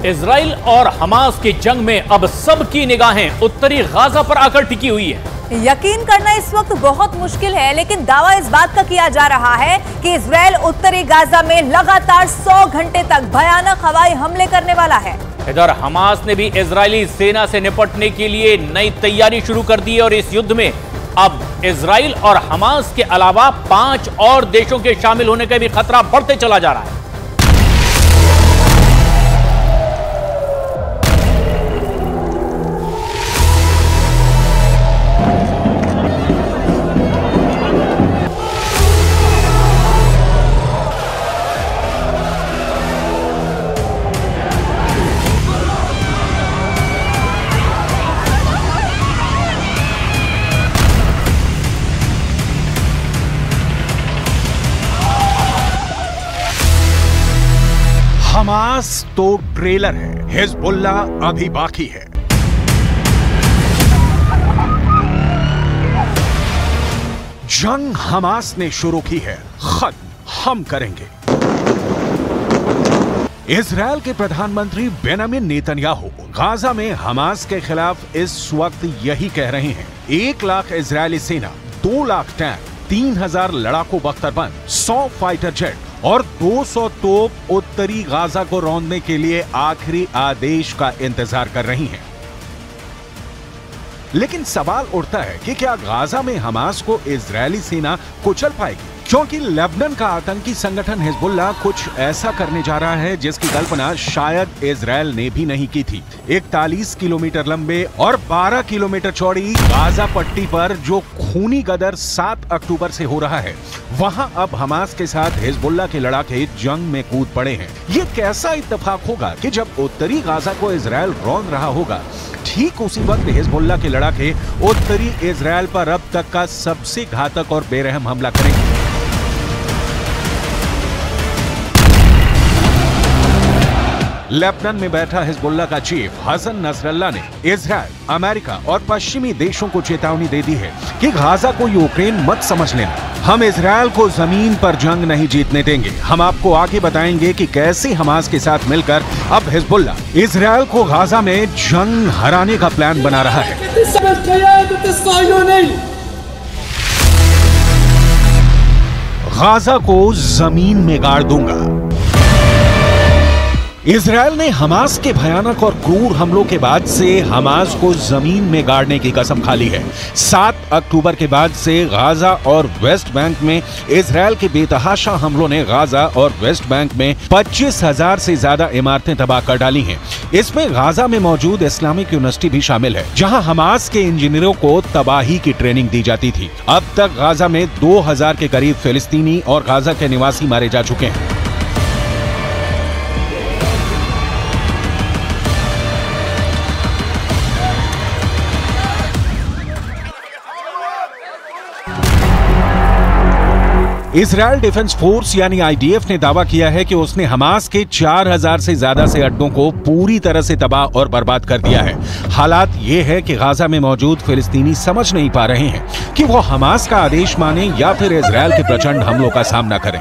Israel और Hamas की जंग में अब सबकी निगाहें उत्तरी गाजा पर आकर टिकी हुई है। यकीन करना इस वक्त बहुत मुश्किल है, लेकिन दावा इस बात का किया जा रहा है कि इजराइल उत्तरी गाजा में लगातार 100 घंटे तक भयानक हवाई हमले करने वाला है। इधर हमास ने भी इजरायली सेना से निपटने के लिए नई तैयारी शुरू कर दी है और इस युद्ध में अब इजराइल और हमास के अलावा 5 और देशों के शामिल होने का भी खतरा बढ़ते चला जा रहा है। हमास तो ट्रेलर है, हिजबुल्ला अभी बाकी है। जंग हमास ने शुरू की है, खत्म हम करेंगे। इजराइल के प्रधानमंत्री बेंजामिन नेतन्याहू गाजा में हमास के खिलाफ इस वक्त यही कह रहे हैं। 1 लाख इजरायली सेना, 2 लाख टैंक, 3000 लड़ाकू बख्तरबंद, 100 फाइटर जेट और 200 तोप उत्तरी गाजा को रौंदने के लिए आखिरी आदेश का इंतजार कर रही हैं। लेकिन सवाल उठता है कि क्या गाजा में हमास को इजरायली सेना कुचल पाएगी? क्योंकि लेबनान का आतंकी संगठन हिजबुल्ला कुछ ऐसा करने जा रहा है जिसकी कल्पना शायद इजराइल ने भी नहीं की थी। 41 किलोमीटर लंबे और 12 किलोमीटर चौड़ी गाजा पट्टी पर जो खूनी गदर 7 अक्टूबर से हो रहा है, वहां अब हमास के साथ हिजबुल्ला के लड़ाके जंग में कूद पड़े हैं। ये कैसा इत्तेफाक होगा कि जब उत्तरी गाजा को इजराइल रौंद रहा होगा, ठीक उसी वक्त हिजबुल्ला के लड़ाके उत्तरी इजराइल पर अब तक का सबसे घातक और बेरहम हमला करेंगे। लेबनान में बैठा हिजबुल्ला का चीफ हसन नसरल्ला ने इजराइल, अमेरिका और पश्चिमी देशों को चेतावनी दे दी है कि गाजा को यूक्रेन मत समझ लेना। हम इजराइल को जमीन पर जंग नहीं जीतने देंगे। हम आपको आगे बताएंगे कि कैसे हमास के साथ मिलकर अब हिजबुल्ला इजराइल को गाजा में जंग हराने का प्लान बना रहा है। गाजा को जमीन में गाड़ दूंगा। इजराइल ने हमास के भयानक और क्रूर हमलों के बाद से हमास को जमीन में गाड़ने की कसम खा ली है। 7 अक्टूबर के बाद से गाजा और वेस्ट बैंक में इजराइल के बेतहाशा हमलों ने गाजा और वेस्ट बैंक में 25,000 से ज्यादा इमारतें तबाह कर डाली हैं। इसमें गाजा में मौजूद इस्लामिक यूनिवर्सिटी भी शामिल है, जहां हमास के इंजीनियरों को तबाही की ट्रेनिंग दी जाती थी। अब तक गाजा में 2000 के करीब फिलिस्तीनी और गाजा के निवासी मारे जा चुके हैं। इजराइल डिफेंस फोर्स यानी आईडीएफ ने दावा किया है कि उसने हमास के 4000 से ज्यादा से अड्डों को पूरी तरह से तबाह और बर्बाद कर दिया है। हालात ये है कि गाजा में मौजूद फिलिस्तीनी समझ नहीं पा रहे हैं कि वो हमास का आदेश माने या फिर इजराइल के प्रचंड हमलों का सामना करें।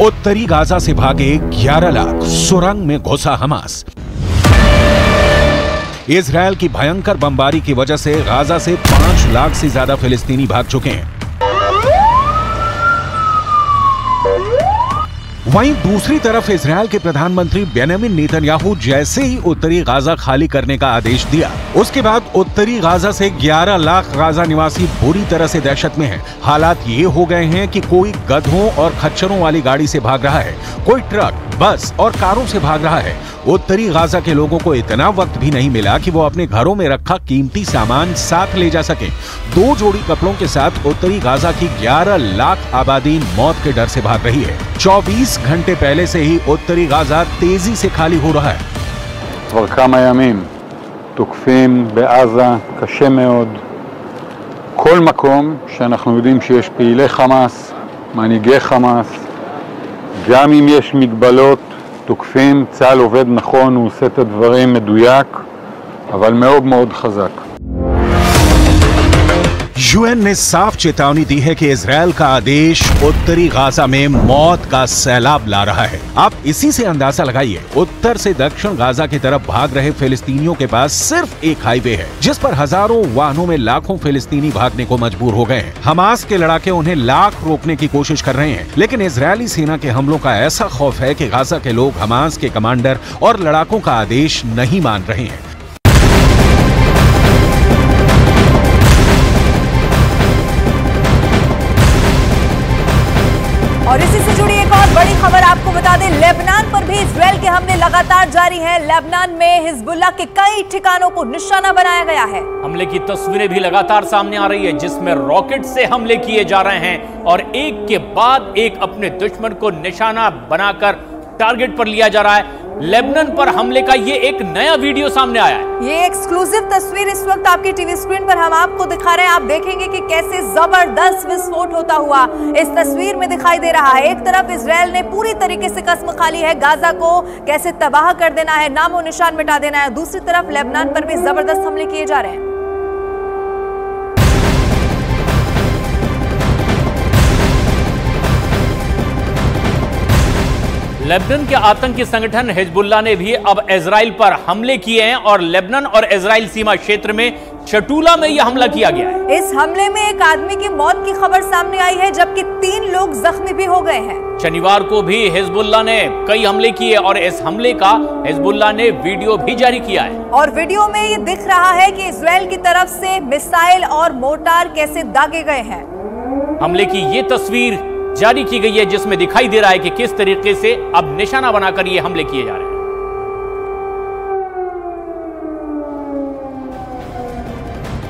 उत्तरी गाजा से भागे 11 लाख, सुरंग में घुसा हमास। इजराइल की भयंकर बमबारी की वजह से गाजा से 5 लाख से ज्यादा फिलिस्तीनी भाग चुके हैं। वहीं दूसरी तरफ इजराइल के प्रधानमंत्री बेंजामिन नेतन्याहू जैसे ही उत्तरी गाजा खाली करने का आदेश दिया, उसके बाद उत्तरी गाजा से 11 लाख गाजा निवासी बुरी तरह से दहशत में हैं। हालात ये हो गए हैं कि कोई गधों और खच्चरों वाली गाड़ी से भाग रहा है, कोई ट्रक, बस और कारों से भाग रहा है। उत्तरी गाजा के लोगों को इतना वक्त भी नहीं मिला कि वो अपने घरों में रखा कीमती सामान साथ ले जा सके। 2 जोड़ी कपड़ों के साथ उत्तरी गाजा की 11 लाख आबादी मौत के डर से भाग रही है। 24 घंटे पहले से ही उत्तरी गाजा तेजी से खाली हो रहा है। כבר כמה ימים תוקפים בעזה קשה מאוד. כל מקום שאנחנו יודעים שיש פעילי חמאס, מנהיגי חמאס, גם אם יש מגבלות, תוקפים, צה"ל עובד נכון, הוא עושה את הדברים מדויק, אבל מאוד מאוד חזק. यूएन ने साफ चेतावनी दी है कि इजरायल का आदेश उत्तरी गाजा में मौत का सैलाब ला रहा है। आप इसी से अंदाजा लगाइए, उत्तर से दक्षिण गाजा की तरफ भाग रहे फिलिस्तीनियों के पास सिर्फ एक हाईवे है जिस पर हजारों वाहनों में लाखों फिलिस्तीनी भागने को मजबूर हो गए हैं। हमास के लड़ाके उन्हें लाख रोकने की कोशिश कर रहे हैं, लेकिन इजरायली सेना के हमलों का ऐसा खौफ है कि गाजा के लोग हमास के कमांडर और लड़ाकों का आदेश नहीं मान रहे हैं। और इसी से जुड़ी एक और बड़ी खबर आपको बता दें, लेबनान पर भी इजरायल के हमले लगातार जारी हैं। लेबनान में हिजबुल्लाह के कई ठिकानों को निशाना बनाया गया है। हमले की तस्वीरें भी लगातार सामने आ रही है जिसमें रॉकेट से हमले किए जा रहे हैं और एक के बाद एक अपने दुश्मन को निशाना बनाकर टारगेट पर लिया जा रहा है। लेबनान पर हमले का ये एक नया वीडियो सामने आया है। ये एक्सक्लूसिव तस्वीर इस वक्त आपकी टीवी स्क्रीन पर हम आपको दिखा रहे हैं। आप देखेंगे कि कैसे जबरदस्त विस्फोट होता हुआ इस तस्वीर में दिखाई दे रहा है। एक तरफ इजरायल ने पूरी तरीके से कसम खा ली है गाजा को कैसे तबाह कर देना है, नामो निशान मिटा देना है। दूसरी तरफ लेबनान पर भी जबरदस्त हमले किए जा रहे हैं। लेबनान के आतंकी संगठन हिजबुल्लाह ने भी अब इजराइल पर हमले किए हैं और लेबनान और इजराइल सीमा क्षेत्र में चटूला में यह हमला किया गया है। इस हमले में एक आदमी की मौत की खबर सामने आई है जबकि 3 लोग जख्मी भी हो गए हैं। शनिवार को भी हिजबुल्लाह ने कई हमले किए और इस हमले का हिजबुल्लाह ने वीडियो भी जारी किया है। और वीडियो में ये दिख रहा है कि इजराइल की तरफ से मिसाइल और मोर्टार कैसे दागे गए हैं। हमले की ये तस्वीर जारी की गई है जिसमें दिखाई दे रहा है कि किस तरीके से अब निशाना बनाकर ये हमले किए जा रहे हैं।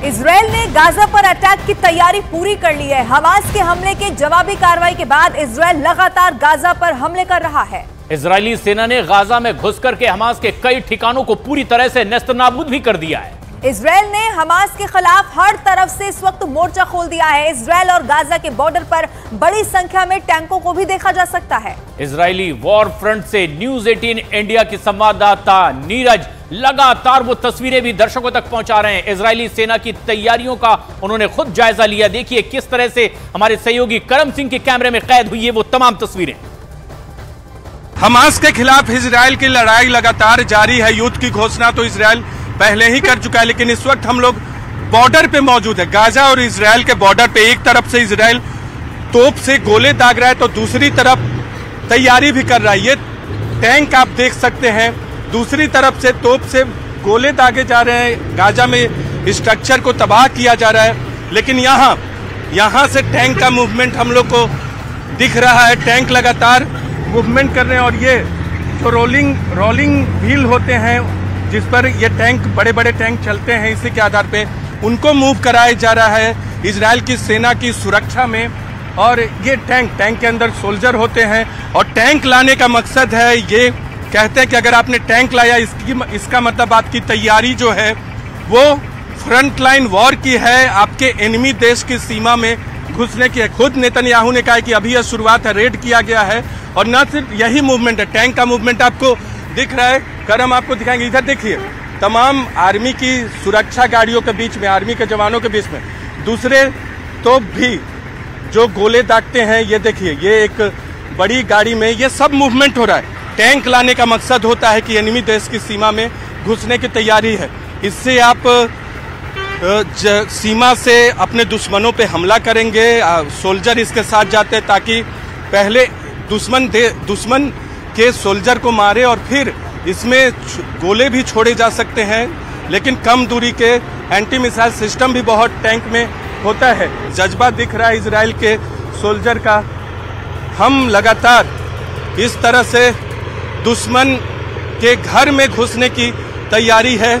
इजरायल ने गाजा पर अटैक की तैयारी पूरी कर ली है। हमास के हमले के जवाबी कार्रवाई के बाद इजरायल लगातार गाजा पर हमले कर रहा है। इजरायली सेना ने गाजा में घुसकर के हमास के कई ठिकानों को पूरी तरह से नेस्तनाबूद भी कर दिया है। इजरायल ने हमास के खिलाफ हर तरफ से इस वक्त मोर्चा खोल दिया है। इजरायल और गाजा के बॉर्डर पर बड़ी संख्या में टैंकों को भी देखा जा सकता है। इजरायली वॉर फ्रंट से न्यूज 18 इंडिया की संवाददाता नीरज लगातार वो तस्वीरें भी दर्शकों तक पहुंचा रहे हैं। इजरायली सेना की तैयारियों का उन्होंने खुद जायजा लिया। देखिए किस तरह से हमारे सहयोगी करम सिंह के कैमरे में कैद हुई है वो तमाम तस्वीरें। हमास के खिलाफ इजरायल की लड़ाई लगातार जारी है। युद्ध की घोषणा तो इजरायल पहले ही कर चुका है, लेकिन इस वक्त हम लोग बॉर्डर पे मौजूद है। गाजा और इजरायल के बॉर्डर पे एक तरफ से इजरायल तोप से गोले दाग रहा है तो दूसरी तरफ तैयारी भी कर रहा है। ये टैंक आप देख सकते हैं, दूसरी तरफ से तोप से गोले दागे जा रहे हैं। गाजा में स्ट्रक्चर को तबाह किया जा रहा है, लेकिन यहाँ से टैंक का मूवमेंट हम लोग को दिख रहा है। टैंक लगातार मूवमेंट कर रहे हैं और ये जो रोलिंग व्हील होते हैं जिस पर ये टैंक बड़े बड़े टैंक चलते हैं, इसी के आधार पे उनको मूव कराया जा रहा है इजरायल की सेना की सुरक्षा में। और ये टैंक के अंदर सोल्जर होते हैं और टैंक लाने का मकसद है, ये कहते हैं कि अगर आपने टैंक लाया इसका मतलब आपकी तैयारी जो है वो फ्रंट लाइन वॉर की है, आपके एनिमी देश की सीमा में घुसने की है। खुद नेतन्याहू ने कहा कि अभी यह शुरुआत है, रेड किया गया है। और न सिर्फ यही मूवमेंट है, टैंक का मूवमेंट आपको दिख रहा है। करम आपको दिखाएंगे, इधर देखिए तमाम आर्मी की सुरक्षा गाड़ियों के बीच में, आर्मी के जवानों के बीच में दूसरे तोप भी जो गोले दागते हैं, ये देखिए ये एक बड़ी गाड़ी में ये सब मूवमेंट हो रहा है। टैंक लाने का मकसद होता है कि एनिमी देश की सीमा में घुसने की तैयारी है। इससे आप सीमा से अपने दुश्मनों पे हमला करेंगे। सोल्जर इसके साथ जाते हैं ताकि पहले दुश्मन के सोल्जर को मारे और फिर इसमें गोले भी छोड़े जा सकते हैं, लेकिन कम दूरी के एंटी मिसाइल सिस्टम भी बहुत टैंक में होता है। जज्बा दिख रहा है इजराइल के सोल्जर का। हम लगातार इस तरह से दुश्मन के घर में घुसने की तैयारी है।